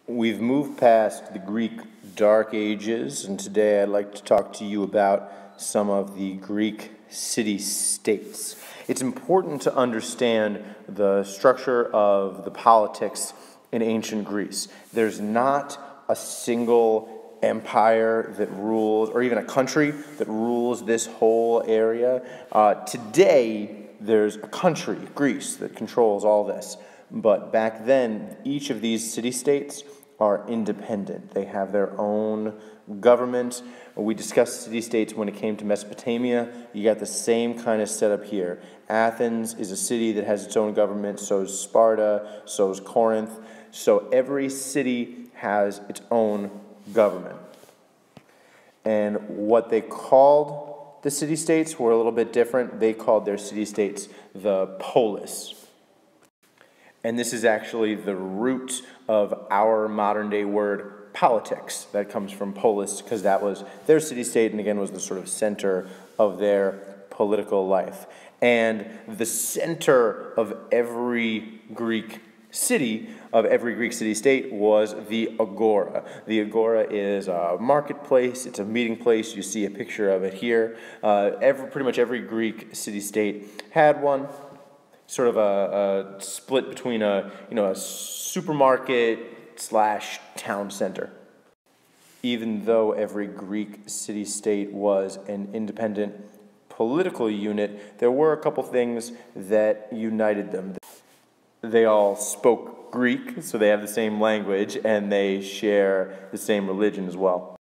We've moved past the Greek Dark Ages, and today I'd like to talk to you about some of the Greek city-states. It's important to understand the structure of the politics in ancient Greece. There's not a single empire that rules, or even a country that rules this whole area. Today, there's a country, Greece, that controls all this. But back then, each of these city-states are independent. They have their own government. We discussed city-states when it came to Mesopotamia. You got the same kind of setup here. Athens is a city that has its own government, so is Sparta, so is Corinth. So every city has its own government. And what they called the city-states were a little bit different. They called their city-states the polis. And this is actually the root of our modern-day word politics. That comes from polis, because that was their city-state, and again was the sort of center of their political life. And the center of every Greek city, of every Greek city-state, was the Agoura. The Agoura is a marketplace. It's a meeting place. You see a picture of it here. Pretty much every Greek city-state had one. Sort of a split between a supermarket / town center. Even though every Greek city-state was an independent political unit, there were a couple things that united them. They all spoke Greek, so they have the same language, and they share the same religion as well.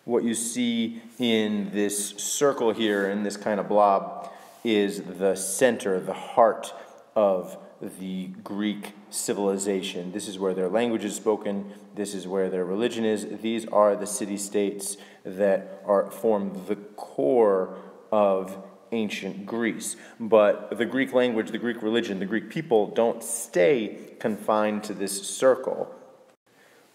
What you see in this circle here, in this kind of blob, is the center, the heart of the Greek civilization. This is where their language is spoken. This is where their religion is. These are the city-states that form the core of ancient Greece. But the Greek language, the Greek religion, the Greek people don't stay confined to this circle.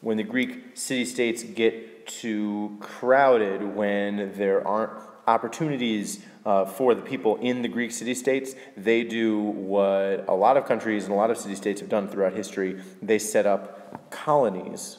When the Greek city-states get too crowded, when there aren't opportunities for the people in the Greek city-states, they do what a lot of countries and a lot of city-states have done throughout history. They set up colonies.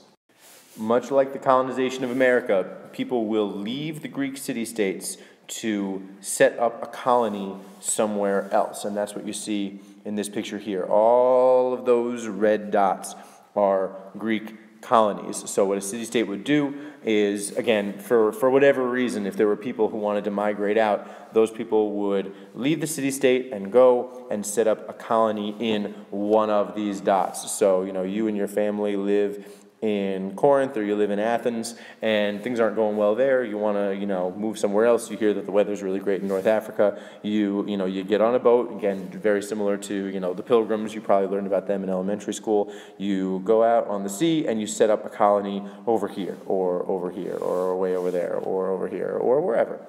Much like the colonization of America, people will leave the Greek city-states to set up a colony somewhere else. And that's what you see in this picture here. All of those red dots are Greek colonies. So what a city-state would do is, again, for whatever reason, if there were people who wanted to migrate out, those people would leave the city-state and go and set up a colony in one of these dots. So, you and your family live in Corinth, or you live in Athens, and things aren't going well there. You want to, move somewhere else. You hear that the weather's really great in North Africa. You get on a boat. Again, very similar to, the Pilgrims. You probably learned about them in elementary school. You go out on the sea and you set up a colony over here, or way over there, or over here, or wherever.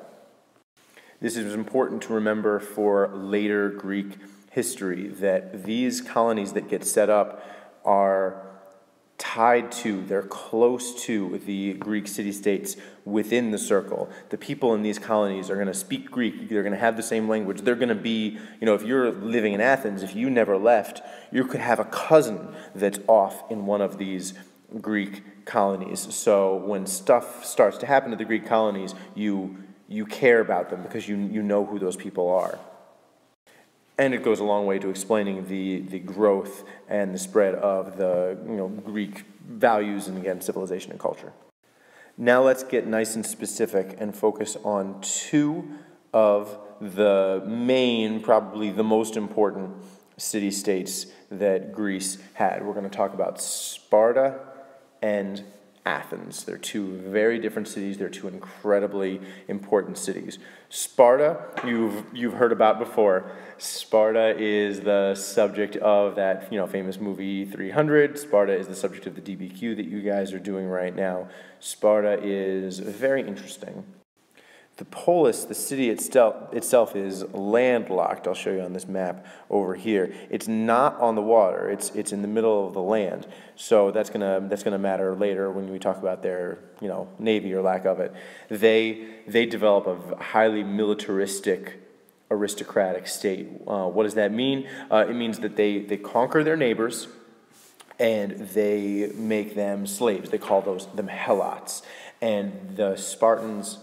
This is important to remember for later Greek history, that these colonies that get set up are tied to, they're close to the Greek city-states within the circle. The people in these colonies are going to speak Greek. They're going to have the same language. They're going to be, if you're living in Athens, if you never left, you could have a cousin that's off in one of these Greek colonies. So when stuff starts to happen to the Greek colonies, you care about them because you know who those people are. And it goes a long way to explaining the growth and the spread of the Greek values and, again, civilization and culture. Now let's get nice and specific and focus on two of the main, probably the most important city-states that Greece had. We're going to talk about Sparta and Athens. They're two very different cities. They're two incredibly important cities. Sparta, you've heard about before. Sparta is the subject of that famous movie 300. Sparta is the subject of the DBQ that you guys are doing right now. Sparta is very interesting. The polis, the city itself is landlocked. I'll show you on this map over here. It's not on the water. It's in the middle of the land. So that's gonna matter later when we talk about their navy or lack of it. They develop a highly militaristic, aristocratic state. What does that mean? It means that they conquer their neighbors, and they make them slaves. They call them helots. And the Spartans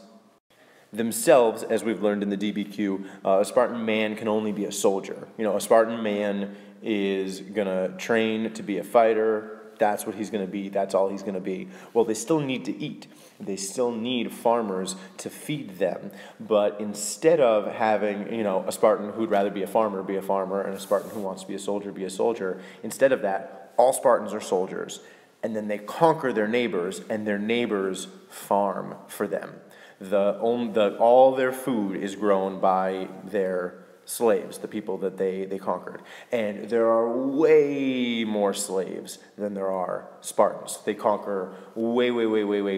themselves, as we've learned in the DBQ, a Spartan man can only be a soldier. A Spartan man is going to train to be a fighter. That's what he's going to be. That's all he's going to be. Well, they still need to eat. They still need farmers to feed them. But instead of having, a Spartan who'd rather be a farmer, and a Spartan who wants to be a soldier, instead of that, all Spartans are soldiers. And then they conquer their neighbors, and their neighbors farm for them. All their food is grown by their slaves, the people that they conquered. And there are way more slaves than there are Spartans. They conquer way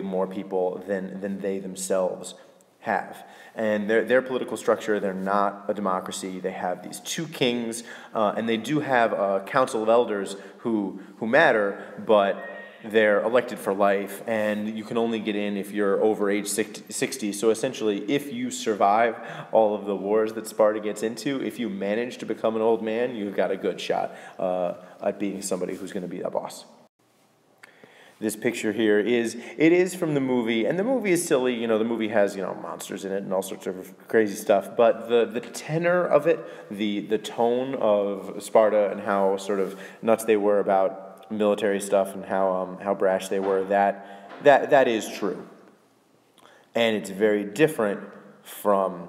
more people than they themselves have. And their political structure, they're not a democracy. They have these two kings, and they do have a council of elders who matter, but they're elected for life, and you can only get in if you're over age 60. So essentially, if you survive all of the wars that Sparta gets into, if you manage to become an old man, you've got a good shot at being somebody who's going to be a boss. This picture here is from the movie, and the movie is silly. The movie has monsters in it and all sorts of crazy stuff. But the tenor of it, the tone of Sparta and how sort of nuts they were about military stuff and how brash they were, that is true. And it's very different from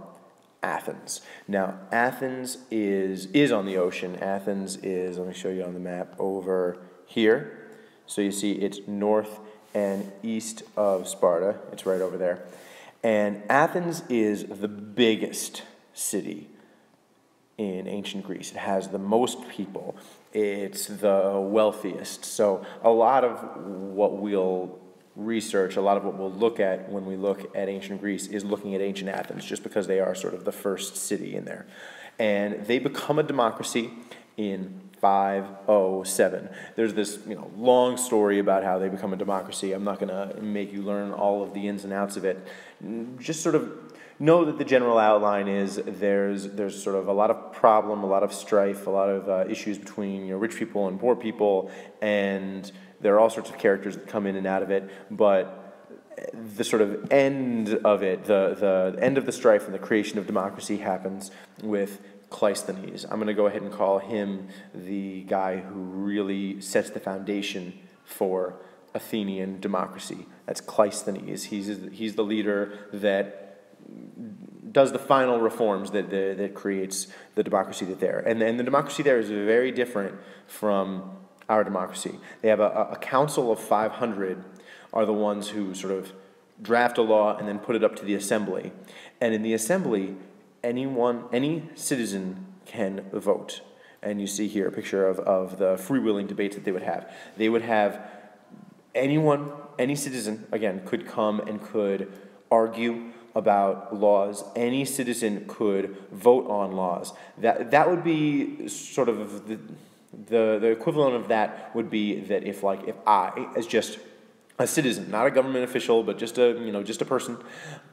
Athens. Now, Athens is on the ocean. Athens is, let me show you on the map, over here. So you see it's north and east of Sparta. It's right over there. And Athens is the biggest city in ancient Greece. It has the most people. It's the wealthiest. So a lot of what we'll research, a lot of what we'll look at when we look at ancient Greece is looking at ancient Athens, just because they are sort of the first city in there. And they become a democracy in 507. There's this long story about how they become a democracy. I'm not going to make you learn all of the ins and outs of it. Just sort of know that the general outline is there's sort of a lot of problem, a lot of strife, a lot of issues between rich people and poor people, and there are all sorts of characters that come in and out of it. But the sort of end of it, the end of the strife and the creation of democracy happens with Cleisthenes. I'm going to go ahead and call him the guy who really sets the foundation for Athenian democracy. That's Cleisthenes. He's the leader that does the final reforms that creates the democracy there. And the democracy there is very different from our democracy. They have a council of 500 are the ones who sort of draft a law and then put it up to the assembly. And in the assembly, any citizen can vote. And you see here a picture of the freewheeling debates that they would have. They would have any citizen, again, could come and could argue about laws. Any citizen could vote on laws. That would be sort of the equivalent of that would be that if I, as just a citizen, not a government official, but just a person,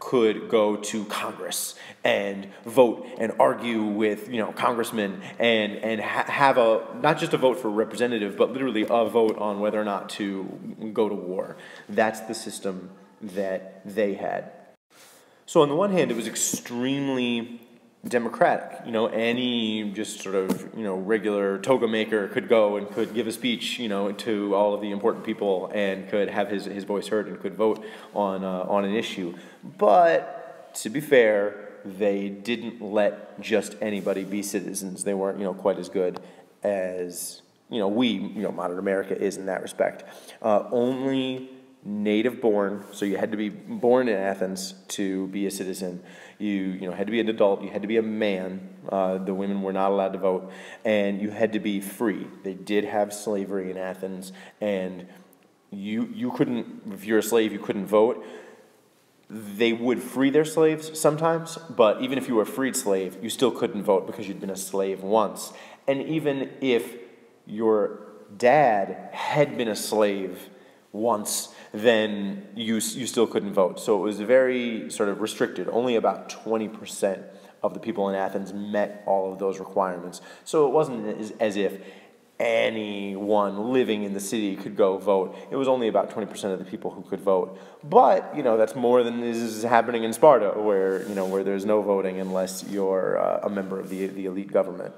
could go to Congress and vote and argue with congressmen and have not just a vote for representative, but literally a vote on whether or not to go to war. That's the system that they had. So on the one hand, it was extremely democratic. Any just sort of regular toga maker could go and could give a speech to all of the important people and could have his voice heard and could vote on an issue. But to be fair, they didn't let just anybody be citizens. They weren't quite as good as modern America is in that respect. Only native born, so you had to be born in Athens to be a citizen. You had to be an adult, you had to be a man, the women were not allowed to vote, and you had to be free. They did have slavery in Athens, and you couldn't, if you're a slave, you couldn't vote. They would free their slaves sometimes, but even if you were a freed slave, you still couldn't vote because you'd been a slave once. And even if your dad had been a slave once, then you still couldn't vote. So it was very sort of restricted. Only about 20% of the people in Athens met all of those requirements. So it wasn't as if anyone living in the city could go vote. It was only about 20% of the people who could vote. But, that's more than is happening in Sparta, where there's no voting unless you're a member of the elite government.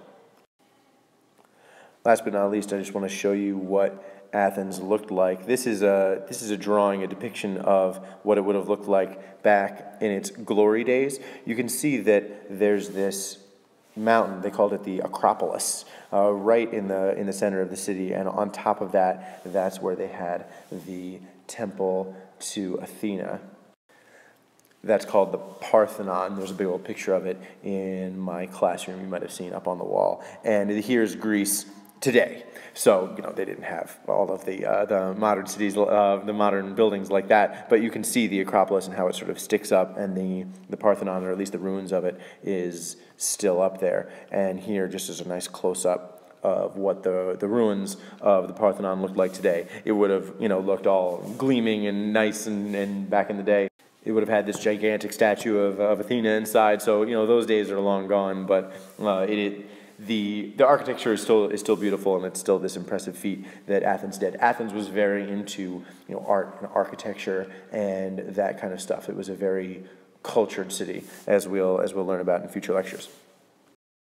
Last but not least, I just want to show you what Athens looked like. This is a drawing, a depiction of what it would have looked like back in its glory days. You can see that there's this mountain, they called it the Acropolis, right in the center of the city, and on top of that, that's where they had the temple to Athena. That's called the Parthenon. There's a big old picture of it in my classroom you might have seen up on the wall. And here's Greece today. So, they didn't have all of the modern cities, the modern buildings like that, but you can see the Acropolis and how it sort of sticks up, and the Parthenon, or at least the ruins of it, is still up there. And here, just as a nice close-up of what the ruins of the Parthenon looked like today. It would have, looked all gleaming and nice and back in the day. It would have had this gigantic statue of Athena inside, so, those days are long gone, but the architecture is still beautiful, and it's still this impressive feat that Athens did. Athens was very into art and architecture and that kind of stuff. It was a very cultured city, as we'll learn about in future lectures.